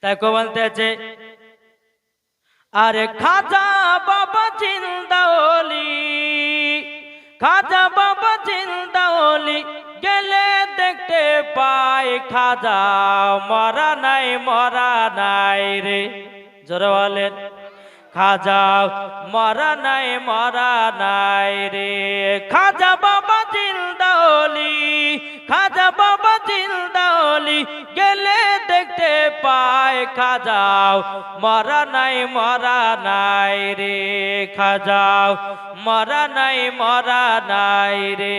তাই কো বলতেছে, আরে খাজা বাবা জিন্দা ওলি, খাজা বাবা জিন্দা ওলি, গেলে দেখতে পাই খাজা মরা নাই, মরা নাই রে। জোরে বলেন, খাজা মরা নাই, মরা নাই রে। খাজা বাবা জিন্দা ওলি, খাজা বাবা জিন্দা ওলি, গেলে দেখতে পায় খাজা মরা নাই, মরা নাই রে। খাজা মরা নাই, মরা নাই রে।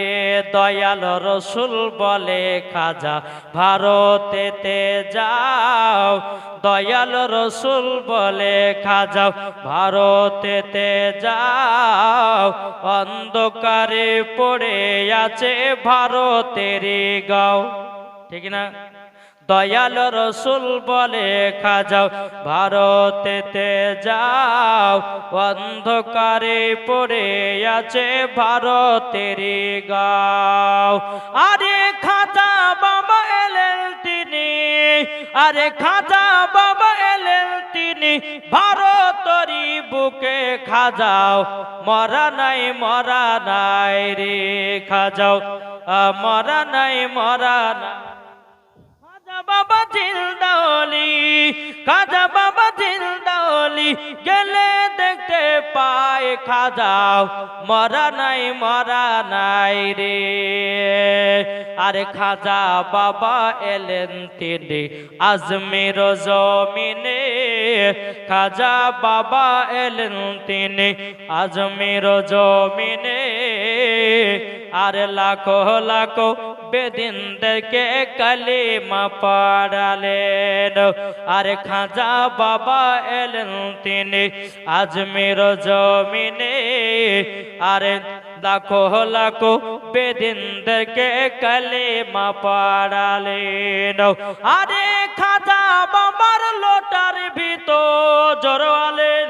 দয়াল রসুল বলে খাজা ভারতেতে যাও, দয়াল রসুল বলে খাজা ভারতেতে যাও, অন্ধকারে পড়ে আছে ভারতের গাঁও। ঠিক না? দয়াল রসুল বলে খাজা ভারতেতে যাও, অন্ধকারে পড়ে আছে ভারতের গাঁও। আরে খাজা বাবা এলেন তিনি, আরে খাজা বাবা এলেন তিনি, ভারতরি বুকে খাজাও মরা নাই, মরা নাই রে। খাজাও মরা নাই, মরা নাই। খাজা বাবা জিন্দা ওলি, খাজা বাবা জিন্দা ওলি, গেলে দেখতে পায় খাজাও মরা নাই, মরা নাই রে। আরে খাজা বাবা এলেন তিনি আজমির জমিনে, খাজা বাবা এলেন তিনি আজমির জমিনে। আরে লাখো লাখো বেদিনদেরকে কালিমা পড়ালেন। আরে খাজা বাবা এলেন তিনি আজমির জমিনে। আরে লাখো লাখো বেদিনদেরকে কালিমা পড়ালেন। আরে খাজা বাবার লোটার ভিতর জোরে বলেন,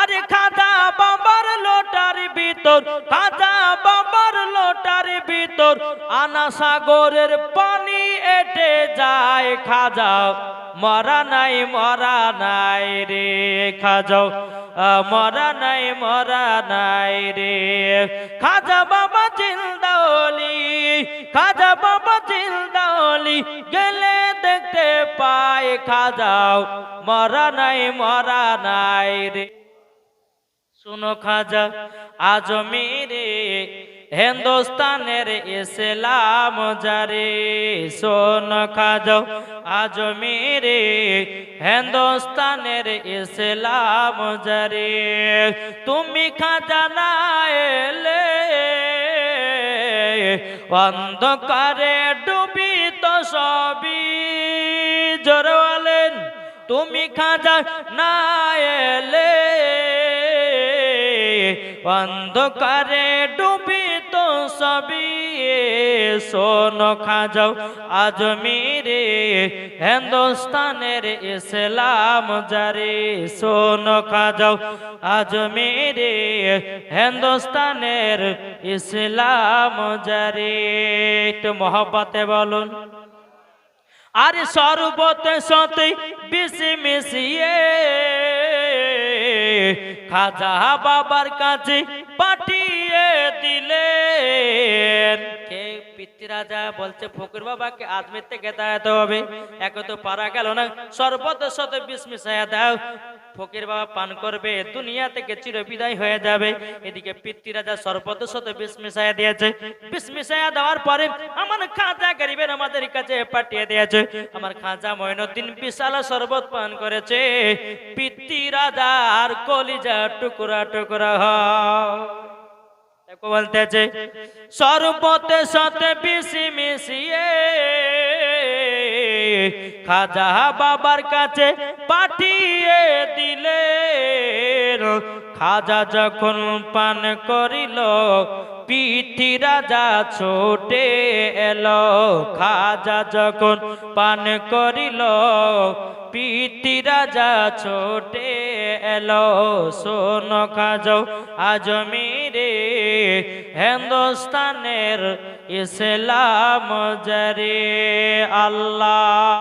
আরে খাজা বাবার লোটার ভিতর, খাজা বাবার লোটার ভিতর আনা সাগরের পানি এটে যায়। খাজা মরা নাই, মরা নাই রে। খাজা মরা নাই, মরা নাই রে। খাজা বাবা জিন্দা ওলি, খাজা বাবা জিন্দা ওলি, গেলে দেখতে পায় খাজা মরা নাই, মরা নাই রে। सुनो खाजा आजमीरे हिंदुस्तानेर इस्लाम जारे। सुनो खाजा आजमीरे हिंदुस्तानेर इस्लाम जारे। तुमी खाजा ना एले अंधकारे डूबी तो सबी। जोरे बोलेन, तुमी खाजा ना एले अंधकारे डूबी तो सभी। सोनो खाजाओ आजमीरे हिंदुस्तानेर इस्लाम जारी। सोनो खाजाओ आजमीरे हिंदुस्तानेर इस्लाम जारी। तो मोहब्बते बोलुन, आरे शरबते साथे बिसी मिशिए খাজা বাবার কাছে পাঠিয়ে দিলেন। কে পিতৃরাজা বলছে ফকির বাবাকে আজমির থেকে যেতে হবে, এক তো পারা গেল না, শরবতের সাথে বিষ মিশাইয়া দাও। ফকির বাবা পান করবে, দুনিয়া থেকে চির বিদায় হয়ে যাবে। এদিকে পিতৃরাজা শরবতের সাথে বিষ মিশাইয়া দিয়েছে। বিষ মিশাইয়া দেওয়ার পরে আমার খাজা গরিবের আমাদের কাছে পাঠিয়ে দিয়েছে। আমার খাজা মঈনুদ্দিন বিশাল শরবত পান করেছে। পিতৃরাজার কলিজা টুকরা টুকরা হয়। বলতেছে শরবতের সাথে বিষ মিশিয়ে খাজা বাবার কাছে পাঠিয়ে দিলেন। খাজা যখন পান করিল পিতৃরাজা ছোটে এলো। খাজা যখন পান করিল পিতৃরাজা ছোটে এলো। শোনো খাজাও আজমিরে হিন্দুস্তানের ইসলাম জারি। আল্লাহ।